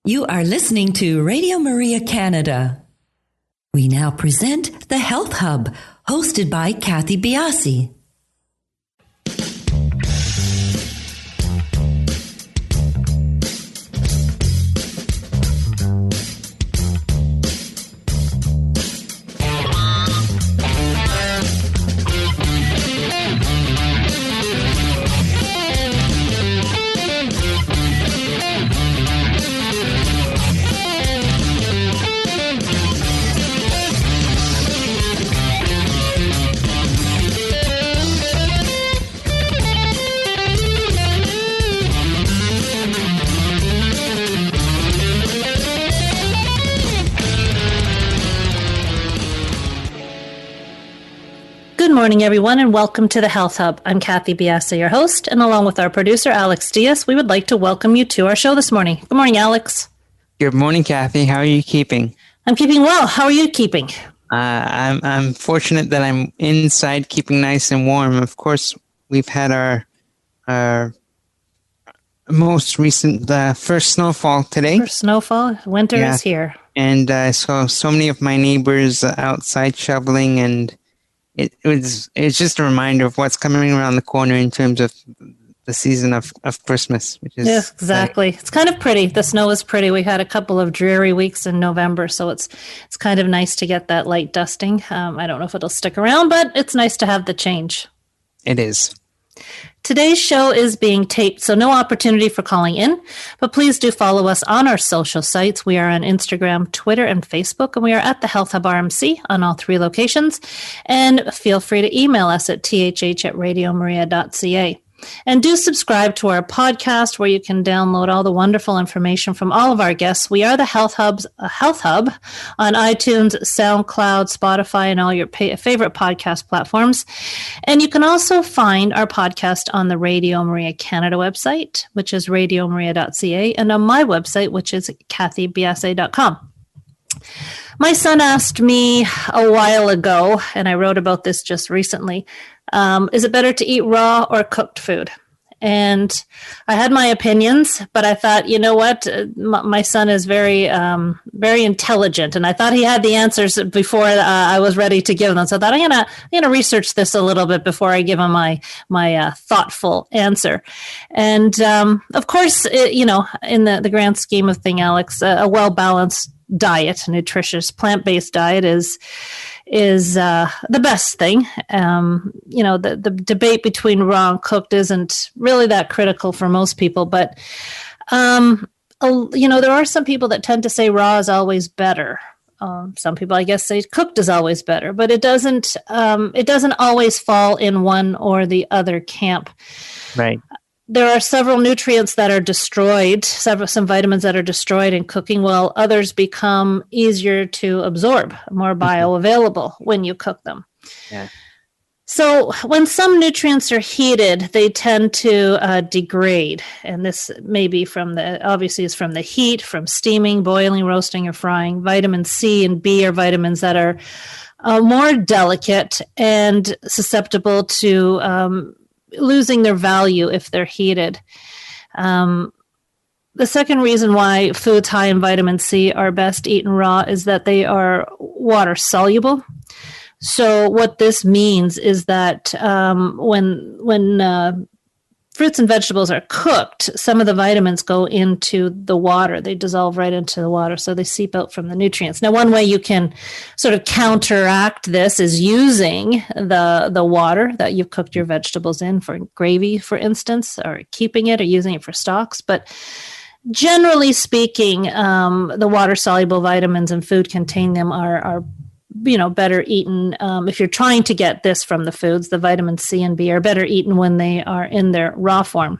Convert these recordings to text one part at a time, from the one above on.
You are listening to Radio Maria Canada. We now present the Health Hub, hosted by Kathy Biasi. Good morning, everyone, and welcome to the Health Hub. I'm Kathy Biasi, your host, and along with our producer, Alex Diaz, we would like to welcome you to our show this morning. Good morning, Alex. Good morning, Kathy. How are you keeping? I'm keeping well. How are you keeping? I'm fortunate that I'm inside, keeping nice and warm. Of course, we've had our most recent first snowfall today. First snowfall. Winter is here. And I saw so many of my neighbors outside shoveling, and it's just a reminder of what's coming around the corner in terms of the season of Christmas. Which is yes, exactly. It's kind of pretty. The snow is pretty. We had a couple of dreary weeks in November, so it's kind of nice to get that light dusting. I don't know if it'll stick around, but it's nice to have the change. It is. Today's show is being taped, so no opportunity for calling in, but please do follow us on our social sites. We are on Instagram, Twitter, and Facebook, and we are at the Health Hub RMC on all three locations. And feel free to email us at thh@radiomaria.ca. And do subscribe to our podcast, where you can download all the wonderful information from all of our guests. We are the Health Hub on iTunes, SoundCloud, Spotify, and all your favorite podcast platforms. And you can also find our podcast on the Radio Maria Canada website, which is radiomaria.ca, and on my website, which is kathybiasi.com. My son asked me a while ago, and I wrote about this just recently, is it better to eat raw or cooked food? And I had my opinions, but I thought, you know what? My son is very, very intelligent, and I thought he had the answers before I was ready to give them. So I thought I'm gonna research this a little bit before I give him my thoughtful answer. And of course, in the grand scheme of thing, Alex, a well balanced diet, a nutritious plant-based diet is the best thing. The debate between raw and cooked isn't really that critical for most people, but there are some people that tend to say raw is always better. Some people, I guess, say cooked is always better, but it doesn't always fall in one or the other camp. Right. There are several nutrients that are destroyed, some vitamins that are destroyed in cooking, while others become easier to absorb, more bioavailable when you cook them. Yeah. So when some nutrients are heated, they tend to degrade. And this may be from the heat, from steaming, boiling, roasting, or frying. Vitamin C and B are vitamins that are more delicate and susceptible to losing their value if they're heated. The second reason why foods high in vitamin C are best eaten raw is that they are water soluble. So what this means is that when fruits and vegetables are cooked, some of the vitamins go into the water. They dissolve right into the water, so they seep out from the nutrients. Now, one way you can sort of counteract this is using the water that you've cooked your vegetables in for gravy, for instance, or keeping it or using it for stocks. But generally speaking, the water-soluble vitamins in food contain them are better eaten. If you're trying to get this from the foods, the vitamin C and B are better eaten when they are in their raw form.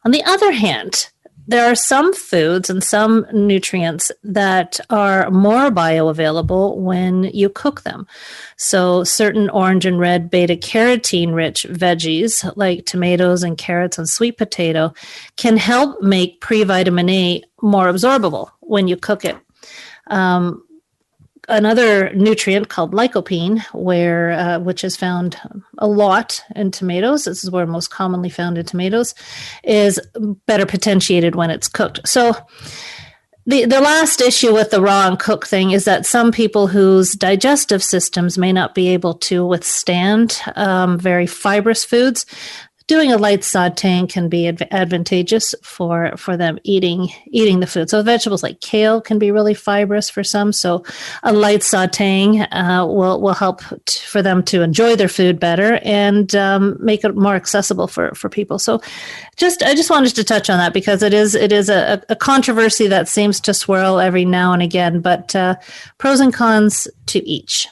On the other hand, there are some foods and some nutrients that are more bioavailable when you cook them. So certain orange and red beta-carotene-rich veggies like tomatoes and carrots and sweet potato can help make pre-vitamin A more absorbable when you cook it. another nutrient called lycopene, which is found a lot in tomatoes. This is where most commonly found in tomatoes, is better potentiated when it's cooked. So the last issue with the raw and cook thing is that some people whose digestive systems may not be able to withstand very fibrous foods, doing a light sauteing can be advantageous for them eating the food. So vegetables like kale can be really fibrous for some. So a light sauteing will help for them to enjoy their food better and make it more accessible for people. So I just wanted to touch on that because it is a controversy that seems to swirl every now and again, but pros and cons to each.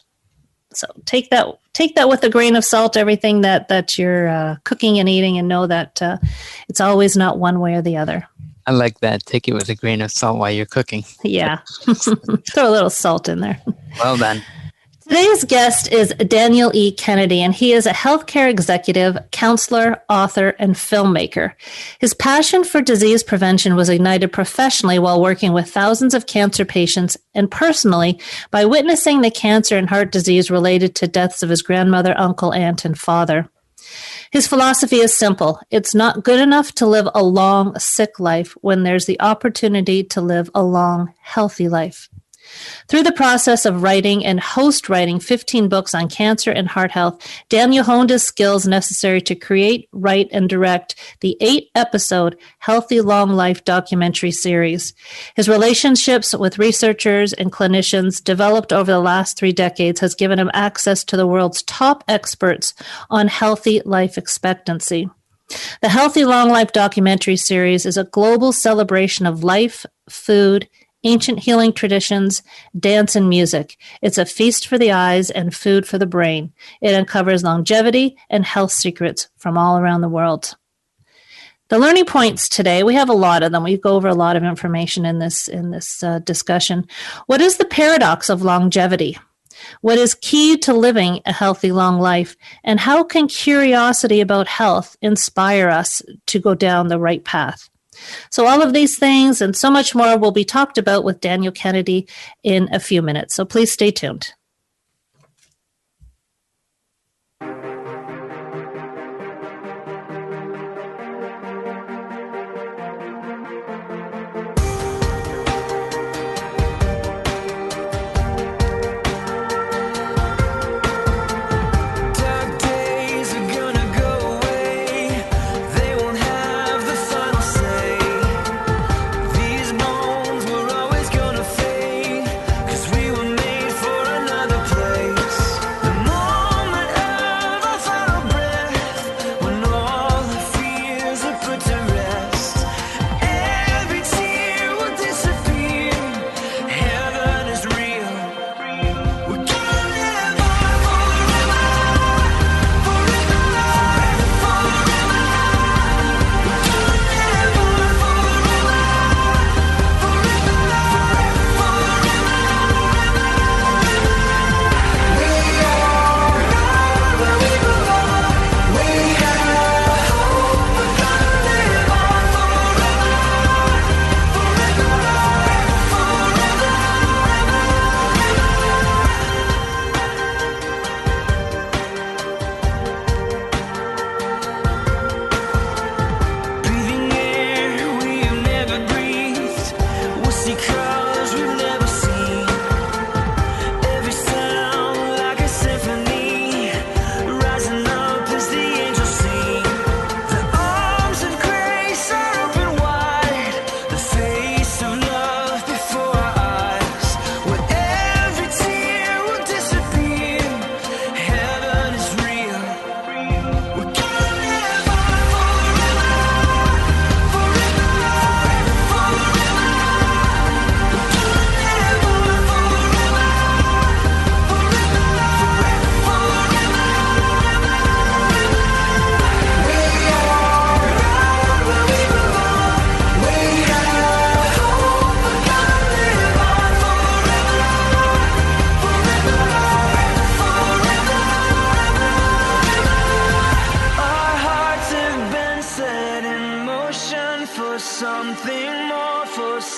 So take that with a grain of salt, everything that you're cooking and eating, and know that it's always not one way or the other. I like that. Take it with a grain of salt while you're cooking. Yeah. Throw a little salt in there. Well done. Today's guest is Daniel E. Kennedy, and he is a healthcare executive, counselor, author, and filmmaker. His passion for disease prevention was ignited professionally while working with thousands of cancer patients and personally by witnessing the cancer and heart disease related to deaths of his grandmother, uncle, aunt, and father. His philosophy is simple. It's not good enough to live a long, sick life when there's the opportunity to live a long, healthy life. Through the process of writing and host-writing 15 books on cancer and heart health, Daniel honed his skills necessary to create, write, and direct the 8-episode Healthy Long Life documentary series. His relationships with researchers and clinicians developed over the last 3 decades has given him access to the world's top experts on healthy life expectancy. The Healthy Long Life documentary series is a global celebration of life, food, ancient healing traditions, dance, and music. It's a feast for the eyes and food for the brain. It uncovers longevity and health secrets from all around the world. The learning points today, we have a lot of them. We go over a lot of information in this discussion. What is the paradox of longevity? What is key to living a healthy long life? And how can curiosity about health inspire us to go down the right path? So all of these things and so much more will be talked about with Daniel Kennedy in a few minutes. So please stay tuned.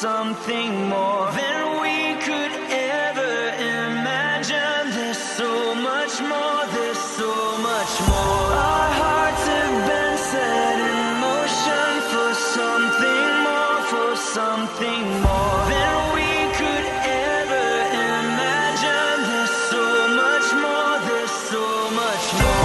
something more than we could ever imagine. for something more than we could ever imagine. There's so much more, there's so much more.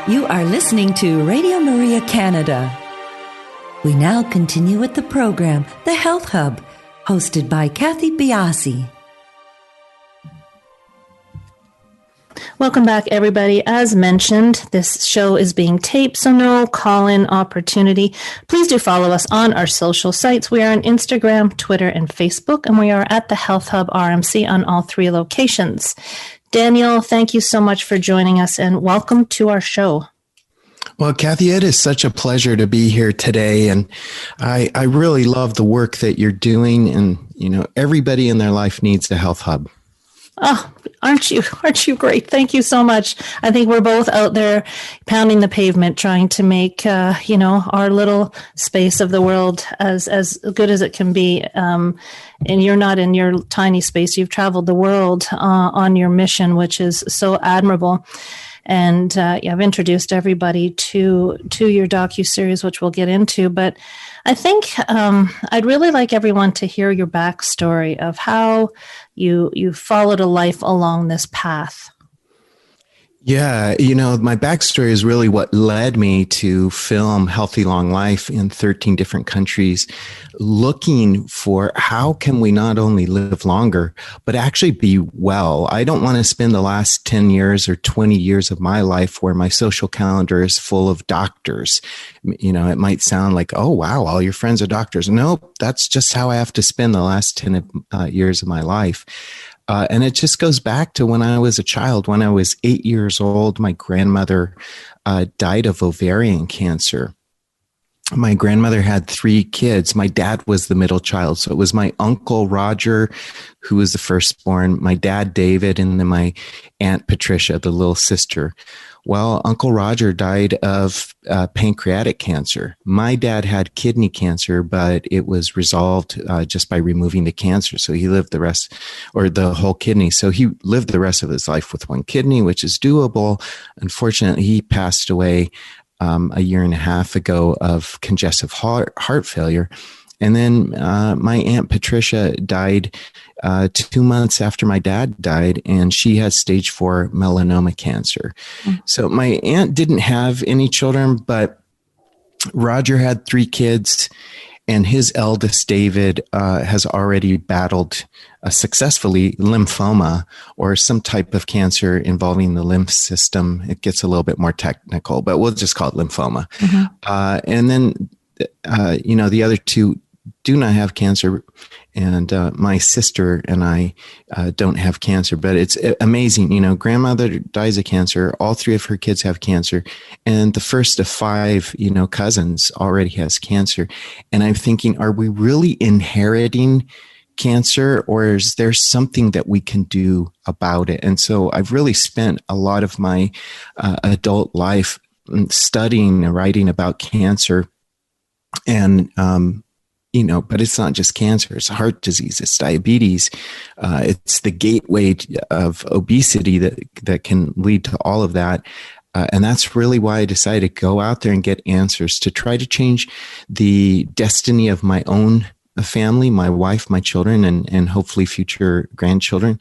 You are listening to Radio Maria Canada. We now continue with the program, The Health Hub, hosted by Kathy Biasi. Welcome back, everybody. As mentioned, this show is being taped, so no call-in opportunity. Please do follow us on our social sites. We are on Instagram, Twitter, and Facebook, and we are at the Health Hub RMC on all 3 locations. Daniel, thank you so much for joining us, and welcome to our show. Well, Kathy, it is such a pleasure to be here today, and I really love the work that you're doing, and everybody in their life needs a health hub. Oh, aren't you great? Thank you so much. I think we're both out there pounding the pavement, trying to make, our little space of the world as good as it can be. And you're not in your tiny space. You've traveled the world on your mission, which is so admirable. And I've introduced everybody to your docuseries, which we'll get into. But I think I'd really like everyone to hear your backstory of how you followed a life along this path. Yeah, my backstory is really what led me to film Healthy Long Life in 13 different countries, looking for how can we not only live longer, but actually be well. I don't want to spend the last 10 years or 20 years of my life where my social calendar is full of doctors. It might sound like, oh, wow, all your friends are doctors. Nope, that's just how I have to spend the last 10 years of my life. And it just goes back to when I was a child. When I was 8 years old, my grandmother died of ovarian cancer. My grandmother had 3 kids. My dad was the middle child. So it was my uncle Roger, who was the firstborn, my dad David, and then my aunt Patricia, the little sister. Well, Uncle Roger died of pancreatic cancer. My dad had kidney cancer, but it was resolved just by removing the cancer. So he lived the whole kidney. So he lived the rest of his life with 1 kidney, which is doable. Unfortunately, he passed away a year and a half ago of congestive heart failure. And then my Aunt Patricia died 2 months after my dad died, and she has stage 4 melanoma cancer. Mm-hmm. So my aunt didn't have any children, but Roger had 3 kids, and his eldest, David, has already battled successfully lymphoma, or some type of cancer involving the lymph system. It gets a little bit more technical, but we'll just call it lymphoma. Mm-hmm. And then, the other 2 do not have cancer, and my sister and I don't have cancer. But it's amazing, grandmother dies of cancer, all 3 of her kids have cancer, and the first of 5 cousins already has cancer. And I'm thinking, are we really inheriting cancer, or is there something that we can do about it? And so I've really spent a lot of my adult life studying and writing about cancer. And but it's not just cancer, it's heart disease, it's diabetes, it's the gateway of obesity that can lead to all of that. And that's really why I decided to go out there and get answers to try to change the destiny of my own a family, my wife, my children, and hopefully future grandchildren.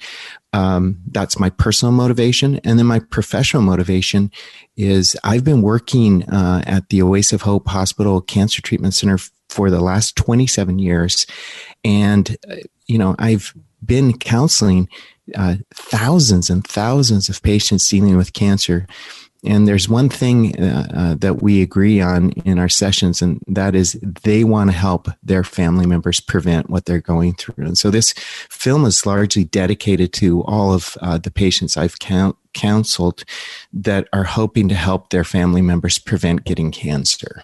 That's my personal motivation. And then my professional motivation is I've been working at the Oasis of Hope Hospital Cancer Treatment Center for the last 27 years. And, I've been counseling thousands and thousands of patients dealing with cancer. And there's one thing that we agree on in our sessions, and that is they want to help their family members prevent what they're going through. And so this film is largely dedicated to all of the patients I've counseled that are hoping to help their family members prevent getting cancer.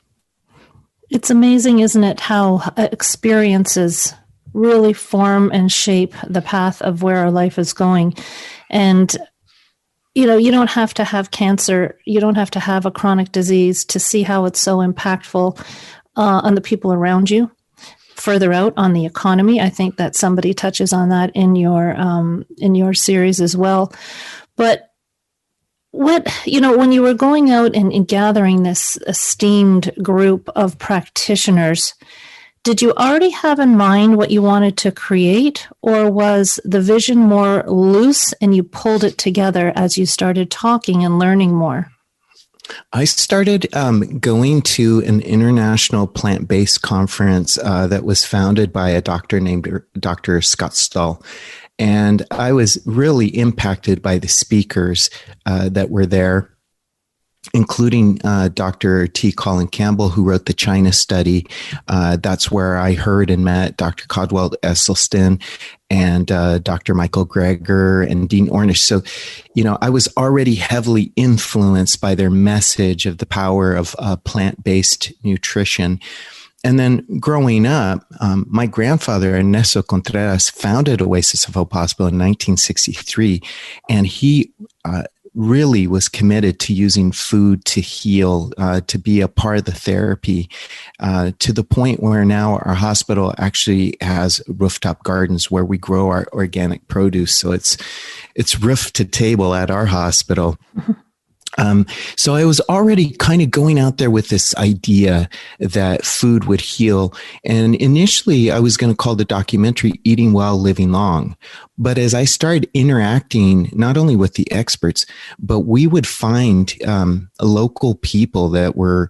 It's amazing, isn't it, how experiences really form and shape the path of where our life is going. And you don't have to have cancer. You don't have to have a chronic disease to see how it's so impactful on the people around you. Further out on the economy, I think that somebody touches on that in your series as well. But when you were going out and gathering this esteemed group of practitioners, did you already have in mind what you wanted to create, or was the vision more loose and you pulled it together as you started talking and learning more? I started going to an international plant-based conference that was founded by a doctor named Dr. Scott Stahl. And I was really impacted by the speakers that were there, including Dr. T. Colin Campbell, who wrote the China study. That's where I heard and met Dr. Caldwell Esselstyn and Dr. Michael Greger and Dean Ornish. So, I was already heavily influenced by their message of the power of plant-based nutrition. And then growing up, my grandfather, Ernesto Contreras, founded Oasis of Hope Hospital in 1963, and he really was committed to using food to heal, to be a part of the therapy, to the point where now our hospital actually has rooftop gardens where we grow our organic produce. So it's roof to table at our hospital. So I was already kind of going out there with this idea that food would heal. And initially I was going to call the documentary Eating Well, Living Long. But as I started interacting, not only with the experts, but we would find local people that were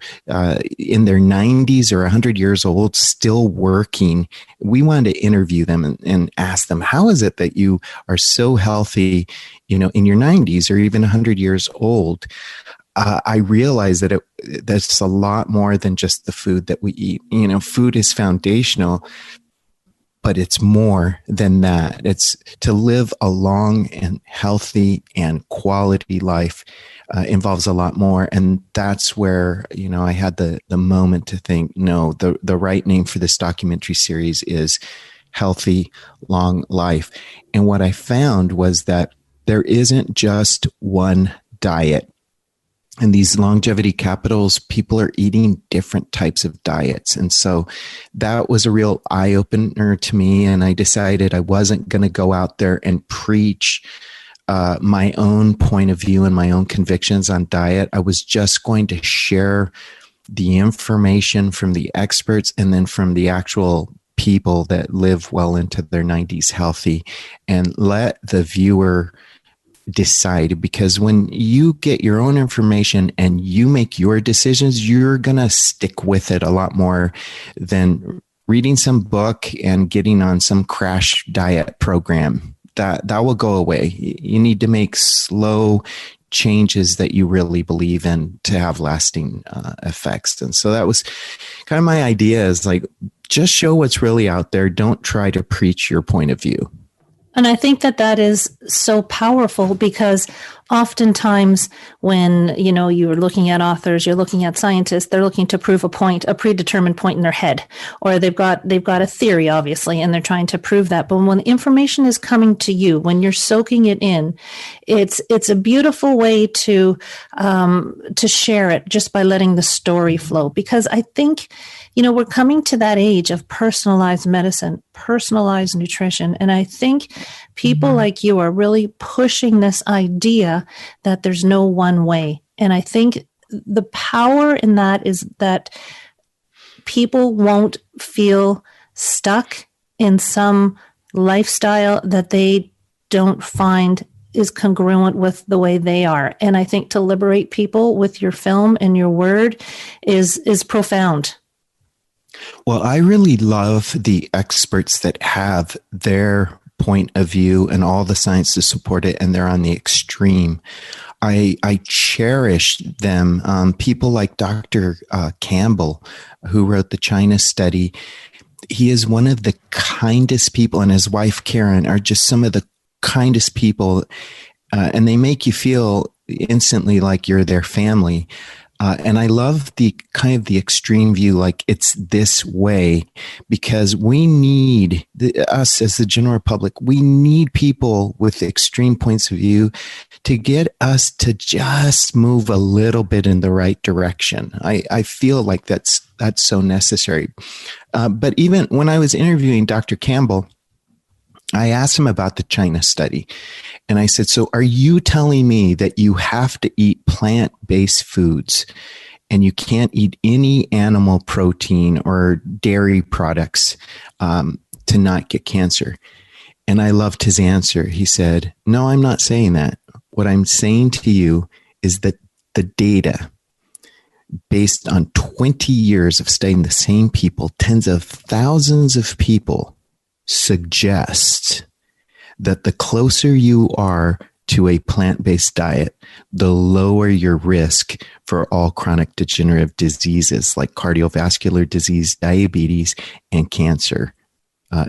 in their 90s or 100 years old, still working. We wanted to interview them and ask them, how is it that you are so healthy, in your 90s or even 100 years old? I realized that that's a lot more than just the food that we eat. Food is foundational, but it's more than that. It's to live a long and healthy and quality life involves a lot more. And that's where, I had the moment to think, no, the right name for this documentary series is Healthy Long Life. And what I found was that there isn't just one diet. In these longevity capitals, people are eating different types of diets. And so that was a real eye-opener to me. And I decided I wasn't going to go out there and preach my own point of view and my own convictions on diet. I was just going to share the information from the experts and then from the actual people that live well into their 90s healthy, and let the viewer decide. Because when you get your own information and you make your decisions, you're going to stick with it a lot more than reading some book and getting on some crash diet program. That will go away. You need to make slow changes that you really believe in to have lasting effects. And so that was kind of my idea, is like, just show what's really out there. Don't try to preach your point of view. And I think that is so powerful, because oftentimes when, you're looking at authors, you're looking at scientists, they're looking to prove a predetermined point in their head, or they've got a theory, obviously, and they're trying to prove that. But when the information is coming to you, when you're soaking it in, it's a beautiful way to share it just by letting the story flow. Because I think, we're coming to that age of personalized medicine, personalized nutrition. And I think people like you are really pushing this idea that there's no one way. And I think the power in that is that people won't feel stuck in some lifestyle that they don't find is congruent with the way they are. And I think to liberate people with your film and your word is profound. Well, I really love the experts that have their point of view and all the science to support it, and they're on the extreme. I cherish them. People like Dr. Campbell, who wrote the China study. He is one of the kindest people, and his wife, Karen, are just some of the kindest people. And they make you feel instantly like you're their family. And I love the kind of the extreme view, like it's this way, because we need us as the general public, we need people with extreme points of view to get us to just move a little bit in the right direction. I feel like that's so necessary. But even when I was interviewing Dr. Campbell, I asked him about the China study. And I said, so are you telling me that you have to eat plant-based foods and you can't eat any animal protein or dairy products to not get cancer? And I loved his answer. He said, no, I'm not saying that. What I'm saying to you is that the data, based on 20 years of studying the same people, tens of thousands of people, suggests that the closer you are to a plant-based diet, the lower your risk for all chronic degenerative diseases like cardiovascular disease, diabetes, and cancer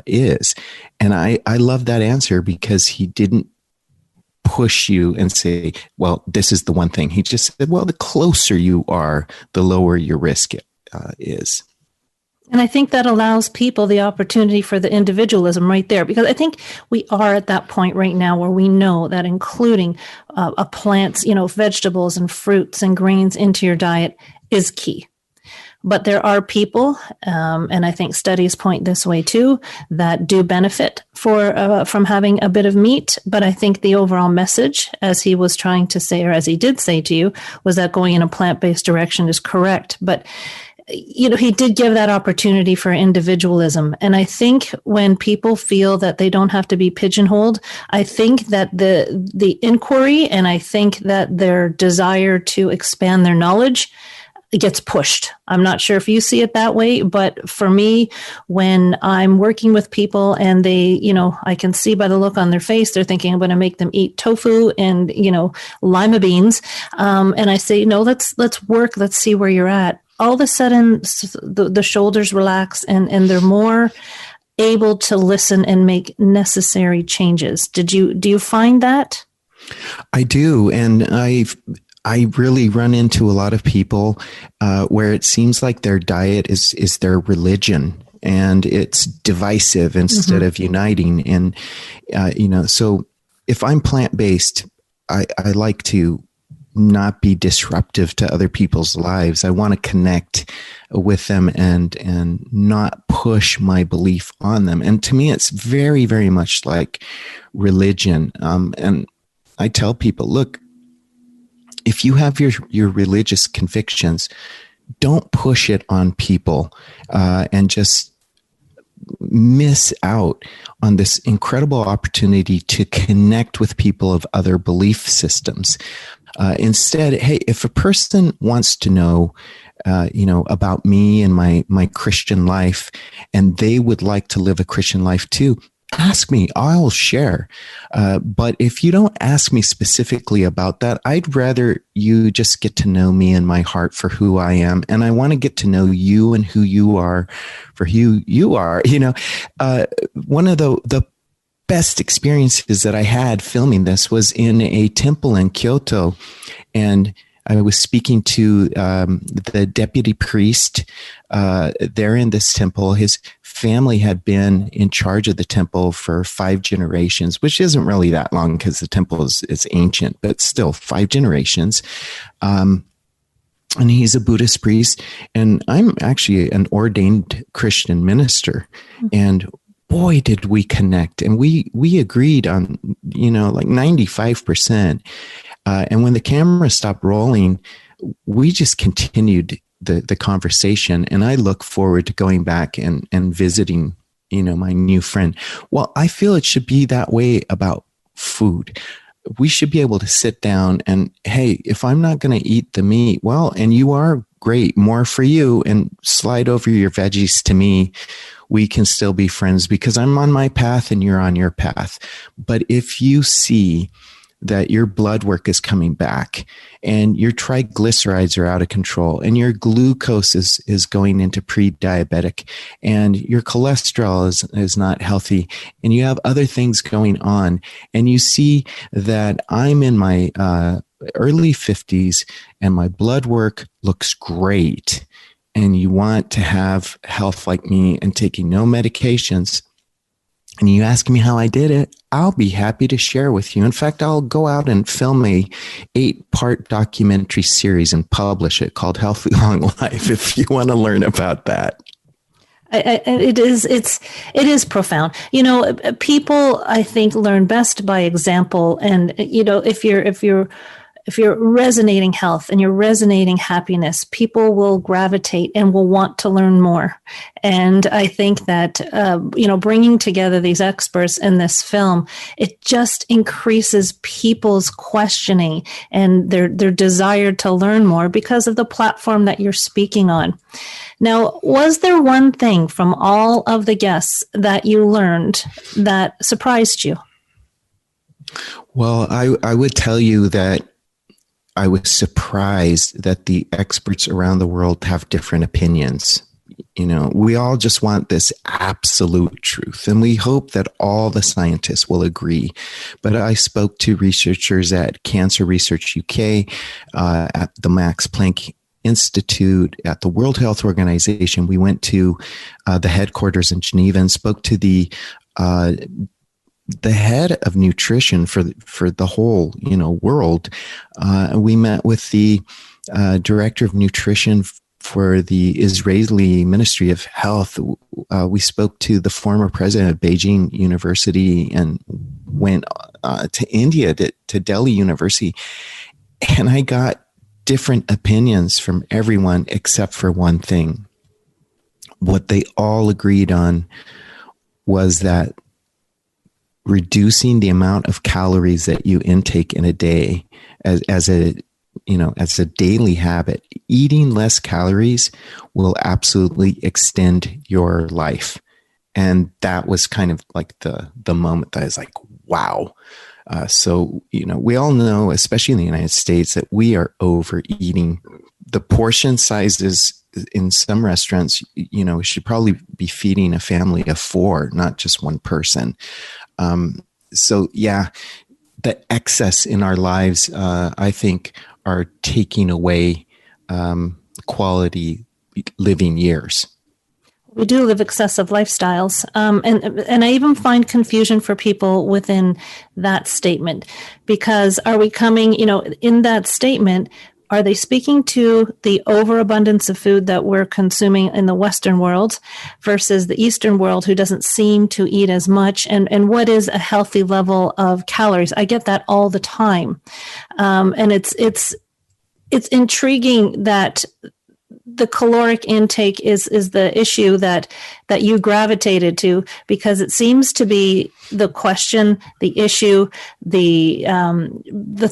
is. And I love that answer because he didn't push you and say, well, this is the one thing. He just said, well, the closer you are, the lower your risk is. And I think that allows people the opportunity for the individualism right there, because I think we are at that point right now where we know that including plants, vegetables and fruits and grains into your diet is key. But there are people, and I think studies point this way too, that do benefit from having a bit of meat. But I think the overall message, as he was trying to say, or as he did say to you, was that going in a plant-based direction is correct. But he did give that opportunity for individualism. And I think when people feel that they don't have to be pigeonholed, I think that the inquiry and I think that their desire to expand their knowledge gets pushed. I'm not sure if you see it that way, but for me, when I'm working with people and they, I can see by the look on their face, they're thinking I'm going to make them eat tofu and, lima beans. And I say, no, let's work. Let's see where you're at. All of a sudden, the shoulders relax and they're more able to listen and make necessary changes. Do you find that? I do. And I really run into a lot of people where it seems like their diet is their religion and it's divisive instead of uniting. And, so if I'm plant-based, I like to not be disruptive to other people's lives. I want to connect with them and not push my belief on them. And to me, it's very, very much like religion. And I tell people, look, if you have your religious convictions, don't push it on people and just miss out on this incredible opportunity to connect with people of other belief systems. Instead, hey, if a person wants to know, about me and my Christian life, and they would like to live a Christian life too, ask me, I'll share. But if you don't ask me specifically about that, I'd rather you just get to know me and my heart for who I am. And I want to get to know you and who you are for who you are. One of the best experiences that I had filming this was in a temple in Kyoto. And I was speaking to the deputy priest there in this temple. His family had been in charge of the temple for 5 generations, which isn't really that long because the temple is ancient, but still 5 generations. And he's a Buddhist priest, and I'm actually an ordained Christian minister. And boy, did we connect. And we agreed on, like 95%. And when the camera stopped rolling, we just continued the conversation. And I look forward to going back and visiting, my new friend. Well, I feel it should be that way about food. We should be able to sit down and, hey, if I'm not going to eat the meat, well, and you are great, more for you, and slide over your veggies to me. We can still be friends because I'm on my path and you're on your path. But if you see that your blood work is coming back and your triglycerides are out of control and your glucose is going into pre-diabetic and your cholesterol is not healthy and you have other things going on, and you see that I'm in my early 50s and my blood work looks great, and you want to have health like me and taking no medications, and you ask me how I did it, I'll be happy to share with you. In fact, I'll go out and film a 8-part documentary series and publish it called Healthy Long Life if you want to learn about that. It is profound. People, I think, learn best by example. And, if you're resonating health and you're resonating happiness, people will gravitate and will want to learn more. And I think that, bringing together these experts in this film, it just increases people's questioning and their desire to learn more because of the platform that you're speaking on. Now, was there one thing from all of the guests that you learned that surprised you? Well, I would tell you that I was surprised that the experts around the world have different opinions. We all just want this absolute truth, and we hope that all the scientists will agree. But I spoke to researchers at Cancer Research UK, at the Max Planck Institute, at the World Health Organization. We went to the headquarters in Geneva and spoke to the head of nutrition for the whole, world. We met with the director of nutrition for the Israeli Ministry of Health. We spoke to the former president of Beijing University and went to India, to Delhi University. And I got different opinions from everyone except for one thing. What they all agreed on was that reducing the amount of calories that you intake in a day as a daily habit, eating less calories will absolutely extend your life. And that was kind of like the moment that I was like, wow. So, we all know, especially in the United States, that we are overeating. The portion sizes in some restaurants, we should probably be feeding a family of 4, not just one person. So yeah, the excess in our lives, I think, are taking away quality living years. We do live excessive lifestyles. And I even find confusion for people within that statement, because are we coming, in that statement, are they speaking to the overabundance of food that we're consuming in the Western world versus the Eastern world, who doesn't seem to eat as much? And what is a healthy level of calories? I get that all the time. And it's intriguing that the caloric intake is the issue that you gravitated to, because it seems to be the question, the issue, the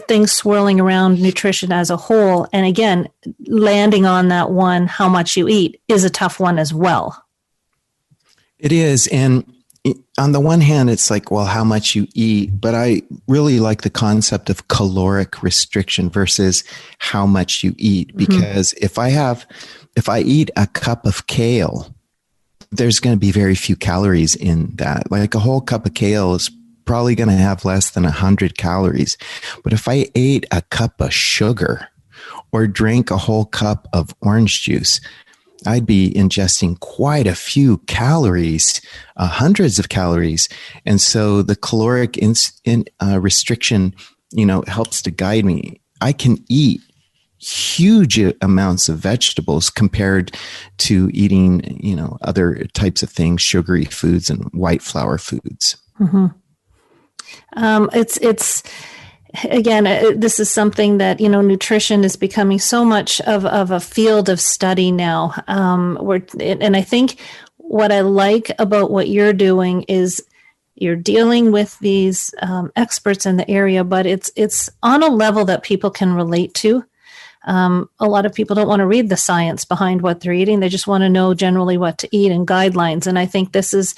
thing swirling around nutrition as a whole. And again, landing on that one, how much you eat, is a tough one as well. It is. And on the one hand, it's like, well, how much you eat, but I really like the concept of caloric restriction versus how much you eat, because if I eat a cup of kale, there's going to be very few calories in that. Like a whole cup of kale is probably going to have less than 100 calories. But if I ate a cup of sugar or drank a whole cup of orange juice, I'd be ingesting quite a few calories, hundreds of calories. And so the caloric restriction, helps to guide me. I can eat huge amounts of vegetables compared to eating, other types of things, sugary foods and white flour foods. Mm-hmm. again, this is something that, nutrition is becoming so much of a field of study now. And I think what I like about what you're doing is you're dealing with these experts in the area, but it's on a level that people can relate to. A lot of people don't want to read the science behind what they're eating. They just want to know generally what to eat and guidelines. And I think this is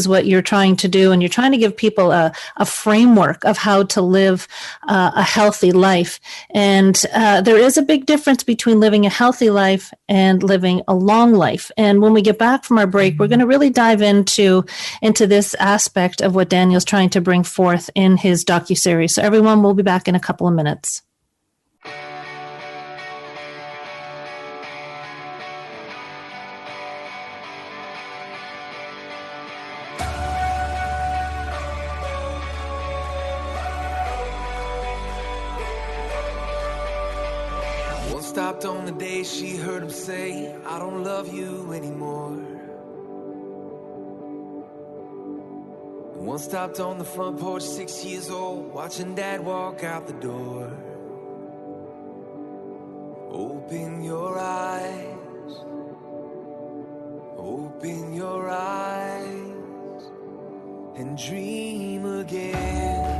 what you're trying to do. And you're trying to give people a framework of how to live a healthy life. And there is a big difference between living a healthy life and living a long life. And when we get back from our break, we're going to really dive into this aspect of what Daniel's trying to bring forth in his docuseries. So everyone, we'll be back in a couple of minutes. Stopped on the day she heard him say, I don't love you anymore. One stopped on the front porch, 6 years old, watching Dad walk out the door. Open your eyes, open your eyes, and dream again.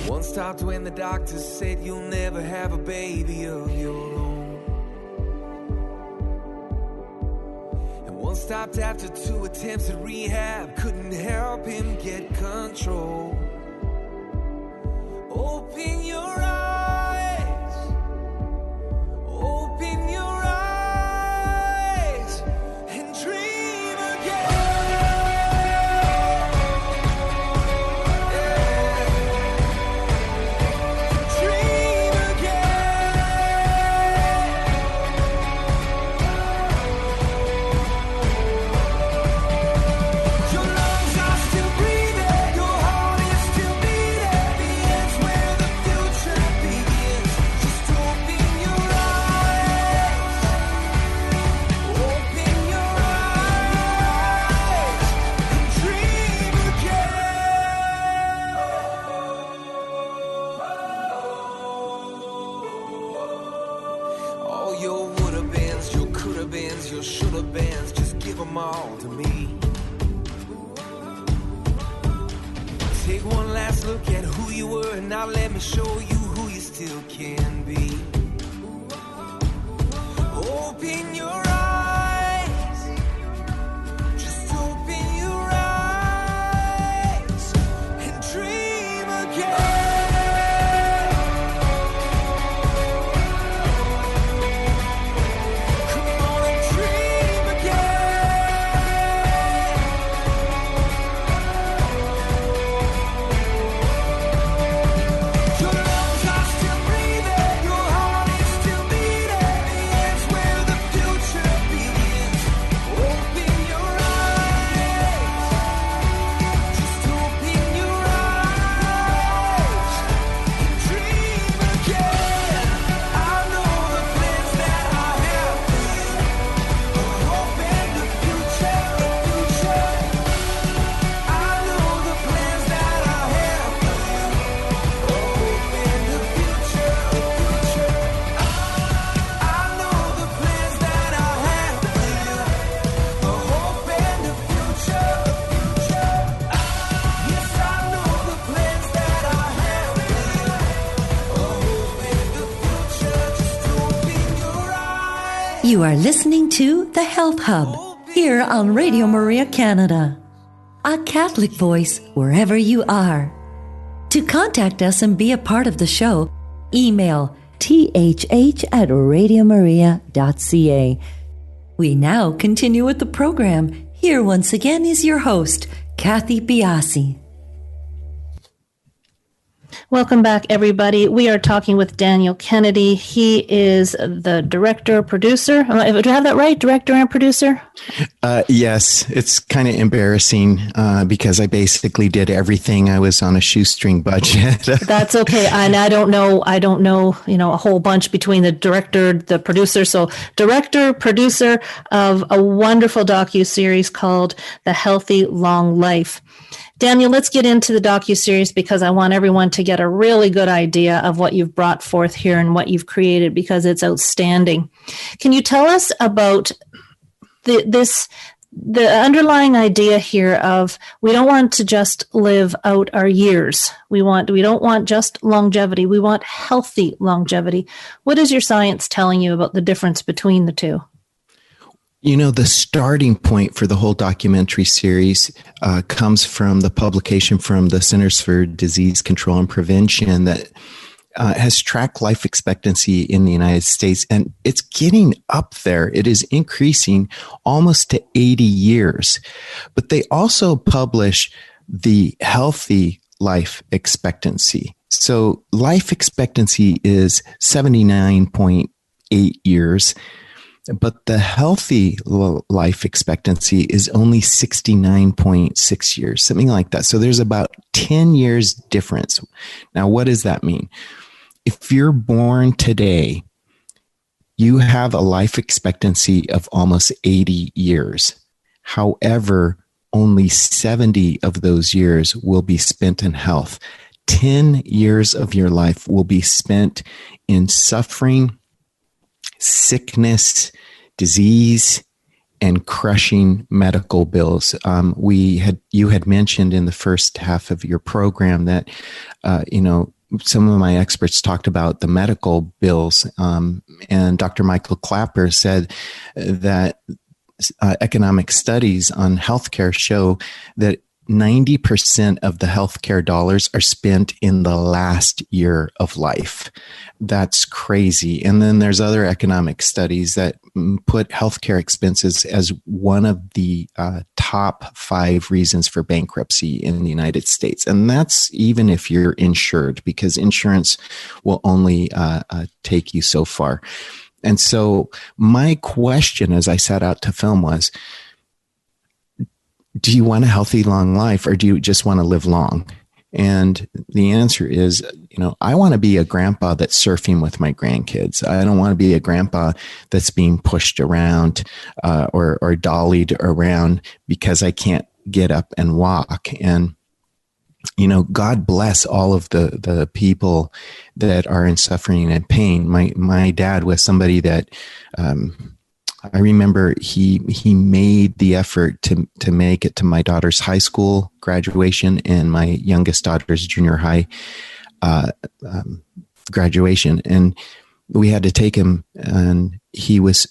One stopped when the doctor said you'll never have a baby of your own. And one stopped after 2 attempts at rehab, couldn't help him get control. Open your eyes, open your eyes, and dream again. Your shoulda beens, just give them all to me. Take one last look at who you were, and now let me show you who you still can be. Open your eyes, just open your eyes, and dream again. You are listening to The Health Hub here on Radio Maria Canada, a Catholic voice wherever you are. To contact us and be a part of the show, email thh@radiomaria.ca. We now continue with the program. Here once again is your host, Kathy Biasi. Welcome back, everybody. We are talking with Daniel Kennedy. He is the director, producer. Do I have that right? Director and producer? Yes, it's kind of embarrassing because I basically did everything. I was on a shoestring budget. That's okay. And I don't know, a whole bunch between the director, the producer. So director, producer of a wonderful docuseries called The Healthy Long Life. Daniel, let's get into the docuseries because I want everyone to get a really good idea of what you've brought forth here and what you've created because it's outstanding. Can you tell us about the underlying idea here of we don't want to just live out our years. We don't want just longevity. We want healthy longevity. What is your science telling you about the difference between the two? The starting point for the whole documentary series comes from the publication from the Centers for Disease Control and Prevention that has tracked life expectancy in the United States, and it's getting up there. It is increasing almost to 80 years. But they also publish the healthy life expectancy. So life expectancy is 79.8 years. But the healthy life expectancy is only 69.6 years, something like that. So there's about 10 years difference. Now, what does that mean? If you're born today, you have a life expectancy of almost 80 years. However, only 70 of those years will be spent in health. 10 years of your life will be spent in suffering, sickness, disease, and crushing medical bills. You had mentioned in the first half of your program that, some of my experts talked about the medical bills. And Dr. Michael Clapper said that economic studies on healthcare show that 90% of the healthcare dollars are spent in the last year of life. That's crazy. And then there's other economic studies that put healthcare expenses as one of the top 5 reasons for bankruptcy in the United States. And that's even if you're insured, because insurance will only take you so far. And so my question as I set out to film was, do you want a healthy, long life, or do you just want to live long? And the answer is, I want to be a grandpa that's surfing with my grandkids. I don't want to be a grandpa that's being pushed around or dollied around because I can't get up and walk. And, God bless all of the people that are in suffering and pain. My dad was somebody that, I remember he made the effort to make it to my daughter's high school graduation and my youngest daughter's junior high graduation. And we had to take him, and he was,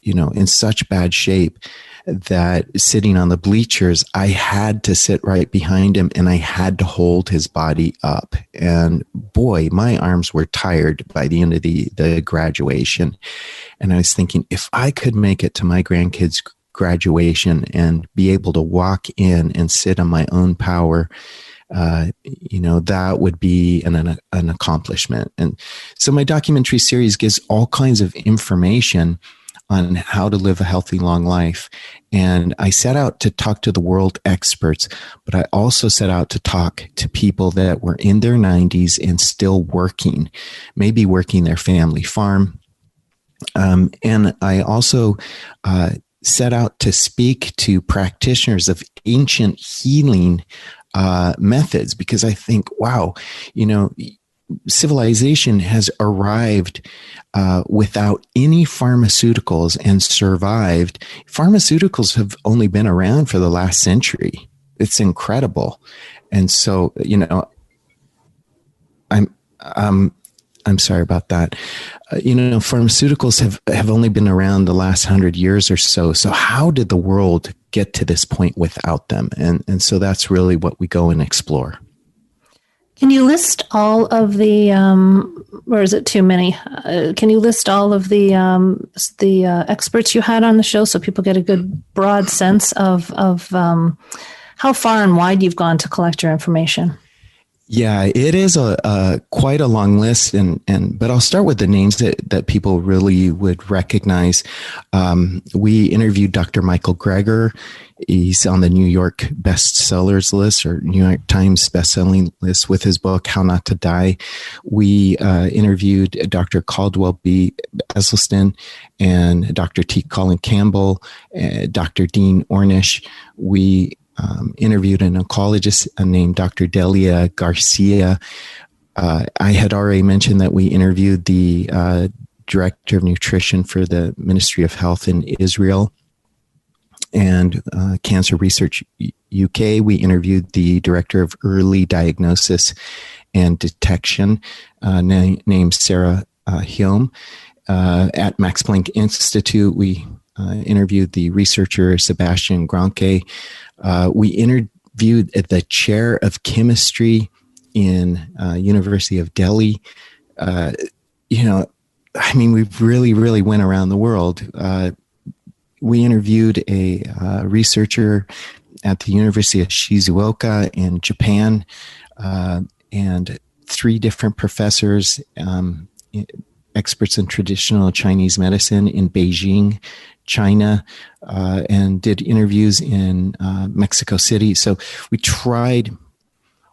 in such bad shape that sitting on the bleachers, I had to sit right behind him and I had to hold his body up. And boy, my arms were tired by the end of the graduation. And I was thinking, if I could make it to my grandkids' graduation and be able to walk in and sit on my own power, that would be an accomplishment. And so my documentary series gives all kinds of information on how to live a healthy, long life. And I set out to talk to the world experts, but I also set out to talk to people that were in their 90s and still working, maybe working their family farm. And I also set out to speak to practitioners of ancient healing methods, because I think, wow, civilization has arrived without any pharmaceuticals and survived. Pharmaceuticals have only been around for the last century. It's incredible. And so, I'm sorry about that. Pharmaceuticals have only been around the last 100 years or so. So how did the world get to this point without them? And so that's really what we go and explore. Can you list all of the, or is it too many? Can you list all of the experts you had on the show so people get a good broad sense of how far and wide you've gone to collect your information? Yeah, it is a quite a long list, but I'll start with the names that people really would recognize. We interviewed Dr. Michael Greger. He's on the New York bestsellers list or New York Times bestselling list with his book How Not to Die. We interviewed Dr. Caldwell B. Esselstyn and Dr. T. Colin Campbell, Dr. Dean Ornish. We interviewed an oncologist named Dr. Delia Garcia. I had already mentioned that we interviewed the director of nutrition for the Ministry of Health in Israel and Cancer Research UK. We interviewed the director of early diagnosis and detection named Sarah Hume. At Max Planck Institute, we interviewed the researcher Sebastian Gronke. We interviewed the chair of chemistry in University of Delhi. We really went around the world. We interviewed a researcher at the University of Shizuoka in Japan, and 3 different professors, experts in traditional Chinese medicine in Beijing, China, and did interviews in Mexico City. So we tried.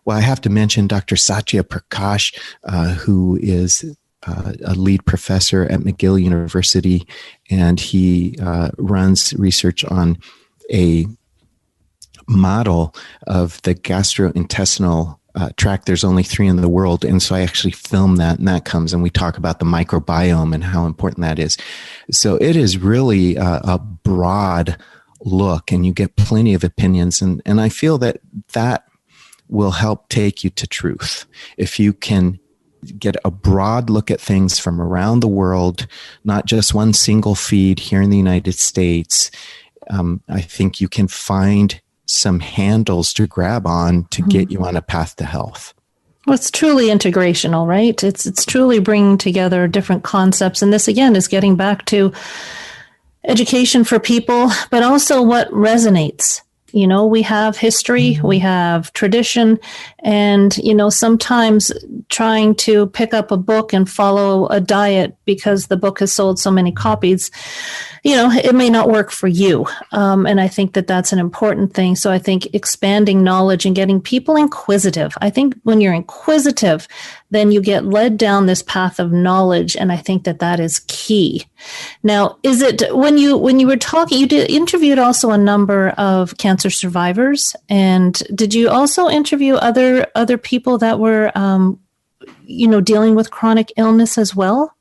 Well, I have to mention Dr. Satya Prakash, who is a lead professor at McGill University, and he runs research on a model of the gastrointestinal tract. There's only 3 in the world, and so I actually filmed that, and that comes, and we talk about the microbiome and how important that is. So it is really a broad look, and you get plenty of opinions, and I feel that will help take you to truth. If you can get a broad look at things from around the world, not just one single feed here in the United States, I think you can find some handles to grab on to get you on a path to health. Well, it's truly integrational, right? It's truly bringing together different concepts. And this, again, is getting back to education for people, but also what resonates. We have history, we have tradition, and, sometimes trying to pick up a book and follow a diet because the book has sold so many copies, it may not work for you. And I think that that's an important thing. So I think expanding knowledge and getting people inquisitive. I think when you're inquisitive, then you get led down this path of knowledge. And I think that that is key. Now, is it when you were talking, you interviewed also a number of cancer survivors, and did you also interview other people that were, dealing with chronic illness as well?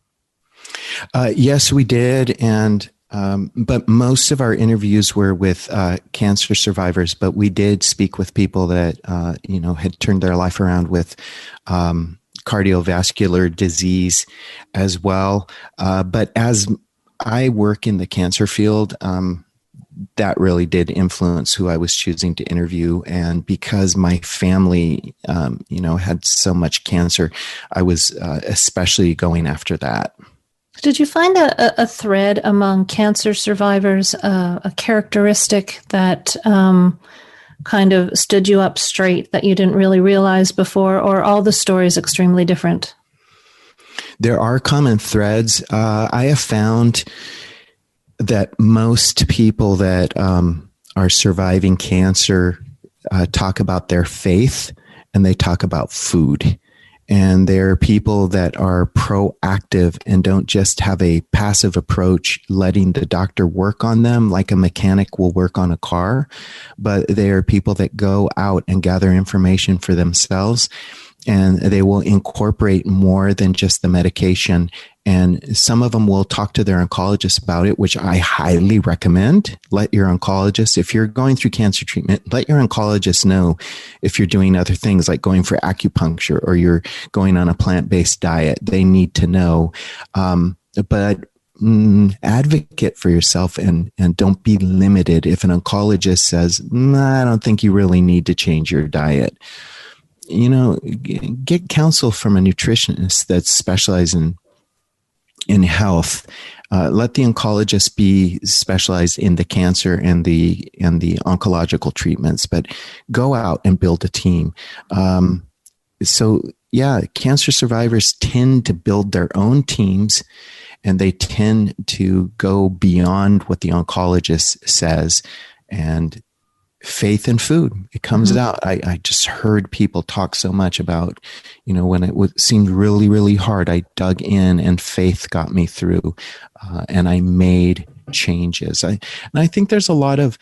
Yes, we did. And but most of our interviews were with cancer survivors, but we did speak with people that, had turned their life around with cardiovascular disease as well. But as I work in the cancer field, that really did influence who I was choosing to interview. And because my family, had so much cancer, I was especially going after that. Did you find a thread among cancer survivors, a characteristic that kind of stood you up straight that you didn't really realize before, or all the stories extremely different? There are common threads. I have found that most people that are surviving cancer talk about their faith, and they talk about food. And there are people that are proactive and don't just have a passive approach, letting the doctor work on them like a mechanic will work on a car. But there are people that go out and gather information for themselves, and they will incorporate more than just the medication. And some of them will talk to their oncologist about it, which I highly recommend. Let your oncologist, if you're going through cancer treatment, let your oncologist know if you're doing other things like going for acupuncture or you're going on a plant-based diet. They need to know. But advocate for yourself and don't be limited. If an oncologist says, I don't think you really need to change your diet, get counsel from a nutritionist that's specialized in health. Let the oncologist be specialized in the cancer and the oncological treatments, but go out and build a team. So yeah, cancer survivors tend to build their own teams, and they tend to go beyond what the oncologist says. And faith in food, it comes out. I just heard people talk so much about, when it seemed really, really hard, I dug in and faith got me through, and I made changes. And I think there's a lot of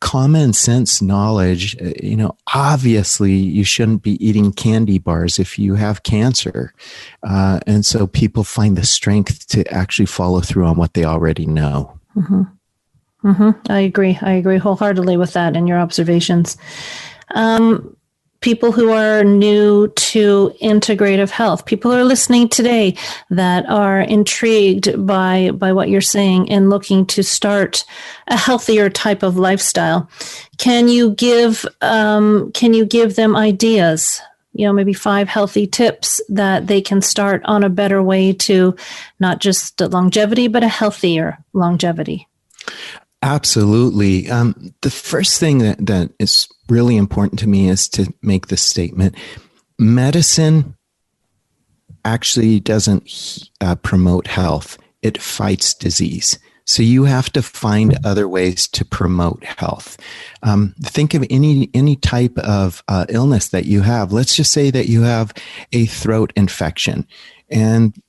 common sense knowledge. Obviously you shouldn't be eating candy bars if you have cancer. And so people find the strength to actually follow through on what they already know. I agree wholeheartedly with that and your observations. People who are new to integrative health, people who are listening today that are intrigued by what you're saying and looking to start a healthier type of lifestyle, can you give them ideas? Maybe 5 healthy tips that they can start on a better way to not just longevity, but a healthier longevity. Absolutely. The first thing that is really important to me is to make this statement. Medicine actually doesn't promote health. It fights disease. So you have to find other ways to promote health. Think of any type of illness that you have. Let's just say that you have a throat infection, and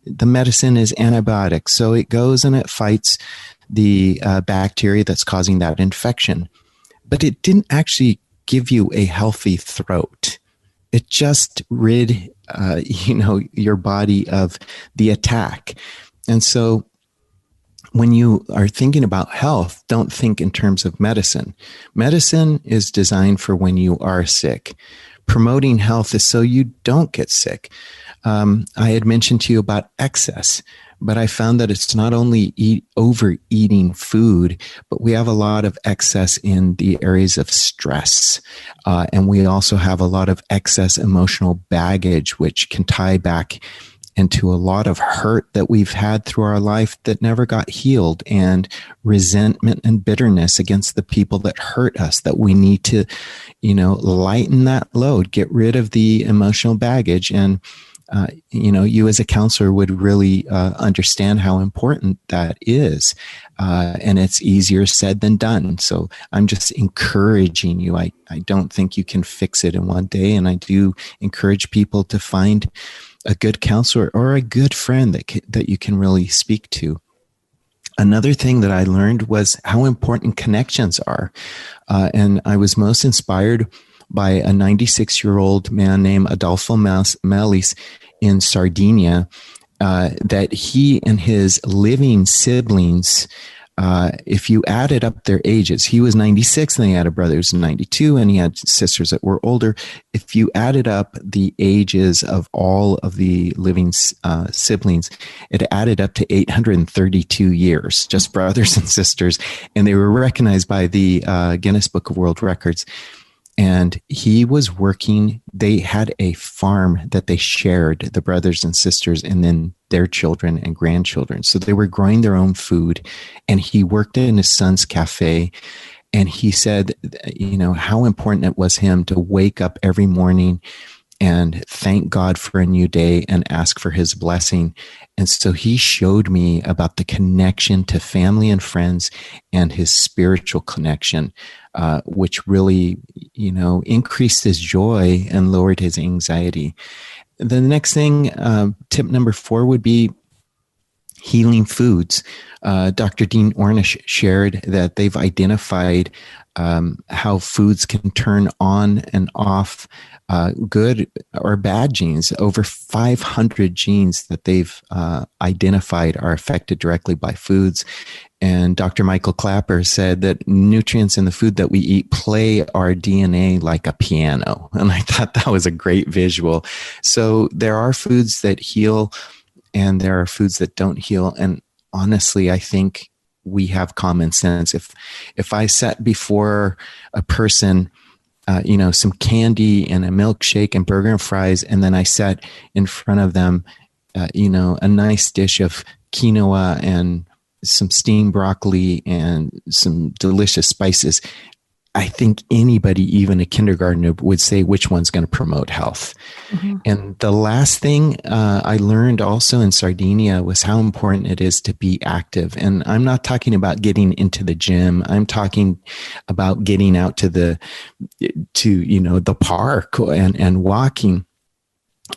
the medicine is antibiotics. So it goes and it fights the bacteria that's causing that infection. But it didn't actually give you a healthy throat. It just rid, your body of the attack. And so when you are thinking about health, don't think in terms of medicine. Medicine is designed for when you are sick. Promoting health is so you don't get sick. I had mentioned to you about excess, but I found that it's not only overeating food, but we have a lot of excess in the areas of stress. And we also have a lot of excess emotional baggage, which can tie back into a lot of hurt that we've had through our life that never got healed, and resentment and bitterness against the people that hurt us, that we need to, lighten that load, get rid of the emotional baggage. And you as a counselor would really understand how important that is. And it's easier said than done. So I'm just encouraging you. I don't think you can fix it in one day. And I do encourage people to find a good counselor or a good friend that you can really speak to. Another thing that I learned was how important connections are. And I was most inspired by a 96-year-old man named Adolfo Melis in Sardinia, that he and his living siblings, if you added up their ages, he was 96 and he had a brother who's 92 and he had sisters that were older. If you added up the ages of all of the living siblings, it added up to 832 years, just brothers and sisters. And they were recognized by the Guinness Book of World Records. And he was working, they had a farm that they shared, the brothers and sisters, and then their children and grandchildren. So they were growing their own food. And he worked in his son's cafe. And he said, how important it was him to wake up every morning and thank God for a new day and ask for his blessing. And so he showed me about the connection to family and friends and his spiritual connection, which really, increased his joy and lowered his anxiety. The next thing, tip number 4 would be healing foods. Dr. Dean Ornish shared that they've identified how foods can turn on and off good or bad genes. Over 500 genes that they've identified are affected directly by foods. And Dr. Michael Clapper said that nutrients in the food that we eat play our DNA like a piano. And I thought that was a great visual. So there are foods that heal and there are foods that don't heal. And honestly, I think we have common sense. If I sat before a person, some candy and a milkshake and burger and fries, and then I sat in front of them, a nice dish of quinoa and some steamed broccoli and some delicious spices, I think anybody, even a kindergartner, would say which one's going to promote health. Mm-hmm. And the last thing I learned also in Sardinia was how important it is to be active. And I'm not talking about getting into the gym. I'm talking about getting out to the park and walking.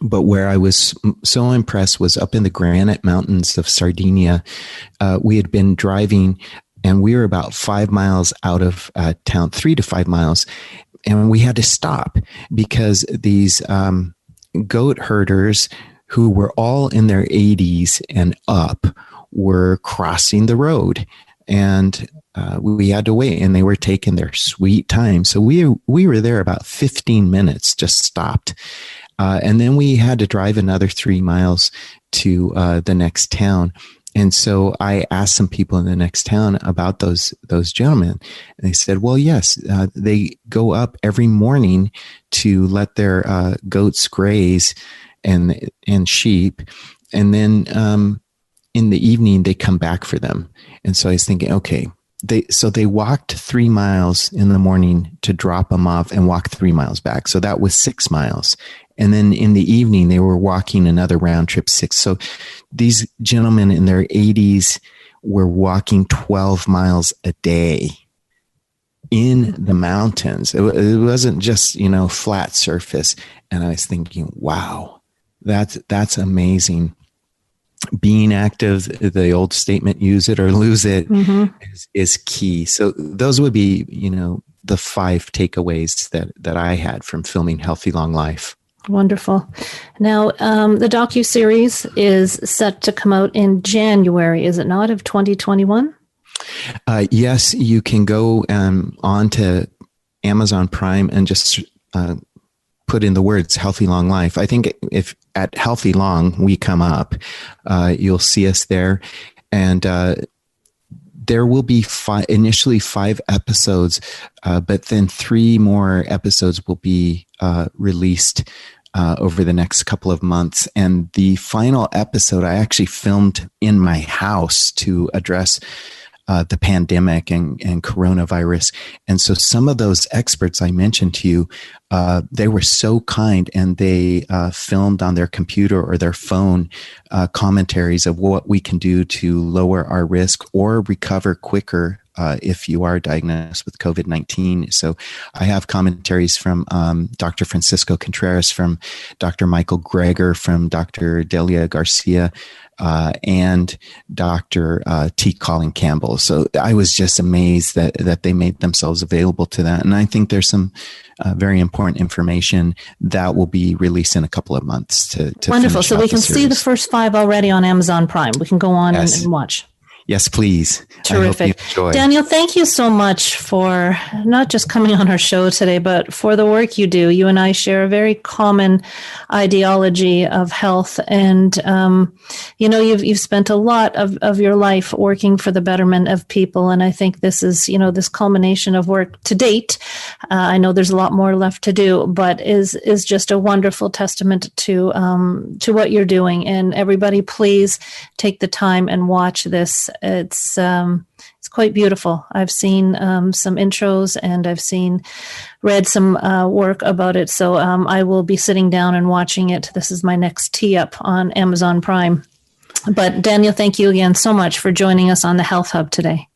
But where I was so impressed was up in the granite mountains of Sardinia. We had been driving, and we were about 5 miles out of town, 3 to 5 miles. And we had to stop because these goat herders who were all in their 80s and up were crossing the road. And we had to wait, and they were taking their sweet time. So we were there about 15 minutes, just stopped. And then we had to drive another 3 miles to the next town. And so I asked some people in the next town about those gentlemen. And they said, well, yes, they go up every morning to let their goats graze and sheep. And then in the evening, they come back for them. And so I was thinking, okay, they walked 3 miles in the morning to drop them off and walk 3 miles back. So that was 6 miles. And then in the evening, they were walking another round trip 6. So these gentlemen in their 80s were walking 12 miles a day in the mountains. It wasn't just, flat surface. And I was thinking, wow, that's amazing. Being active, the old statement, use it or lose it, is key. So those would be, the 5 takeaways that I had from filming Healthy Long Life. Wonderful. Now, the docuseries is set to come out in January, is it not, of 2021? Yes, you can go on to Amazon Prime and just put in the words Healthy Long Life. I think if at Healthy Long we come up, you'll see us there. And there will be initially 5 episodes, but then 3 more episodes will be released over the next couple of months. And the final episode I actually filmed in my house to address the pandemic and coronavirus. And so some of those experts I mentioned to you, they were so kind, and they filmed on their computer or their phone commentaries of what we can do to lower our risk or recover quicker if you are diagnosed with COVID-19. So I have commentaries from Dr. Francisco Contreras, from Dr. Michael Greger, from Dr. Delia Garcia, and Dr. T. Colin Campbell. So I was just amazed that they made themselves available to that. And I think there's some very important information that will be released in a couple of months to Wonderful. So we can see the first 5 already on Amazon Prime. We can go on and watch. Yes, please. Terrific. Daniel, thank you so much for not just coming on our show today, but for the work you do. You and I share a very common ideology of health. And, you've spent a lot of your life working for the betterment of people. And I think this is, this culmination of work to date. I know there's a lot more left to do, but is just a wonderful testament to what you're doing. And everybody, please take the time and watch this. It's quite beautiful. I've seen some intros, and I've read some work about it. So I will be sitting down and watching it. This is my next tee up on Amazon Prime. But Daniel, thank you again so much for joining us on the Health Hub today.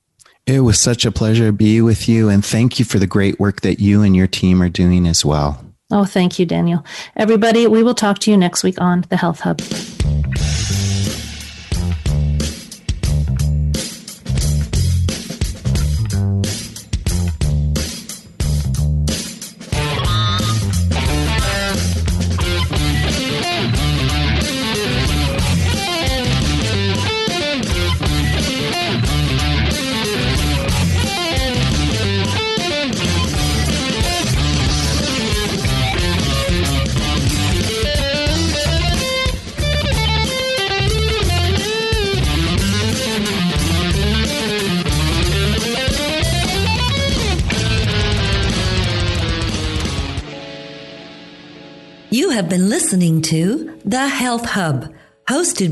It was such a pleasure to be with you, and thank you for the great work that you and your team are doing as well. Oh, thank you, Daniel. Everybody, we will talk to you next week on the Health Hub. You have been listening to The Health Hub, hosted by